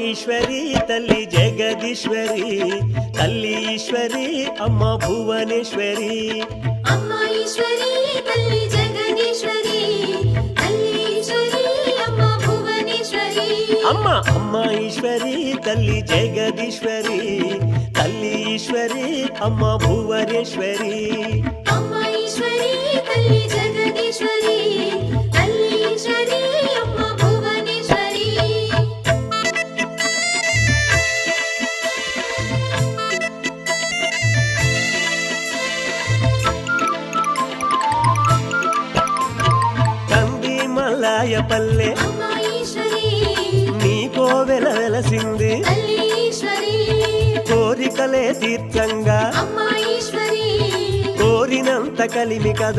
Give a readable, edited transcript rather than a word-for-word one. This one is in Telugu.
ఈశ్వరి తల్లి జగదీశ్వరి, తల్లి ఈశ్వరి అమ్మ భువనేశ్వరి. అమ్మ ఈశ్వరి తల్లి జగదీశ్వరి, తల్లి ఈశ్వరి అమ్మ భువనేశ్వరి. అమ్మ ఈశ్వరి తల్లి జగదీశ్వరి, తల్లి ఈశ్వరి అమ్మ భువనేశ్వరి. అమ్మ ఈశ్వరి తల్లి జగదీశ్వరి, తల్లి ఈశ్వరి అమ్మ భువనేశ్వరి. కంది మల్లాయపల్లె అమ్మ ఈశ్వరి నీ కోవెల వెలసింది, తల్లి ఈశ్వరి. కోరికలే తీర్థంగా అమ్మ ఈశ్వరి కోరినంత కలిమి కదా.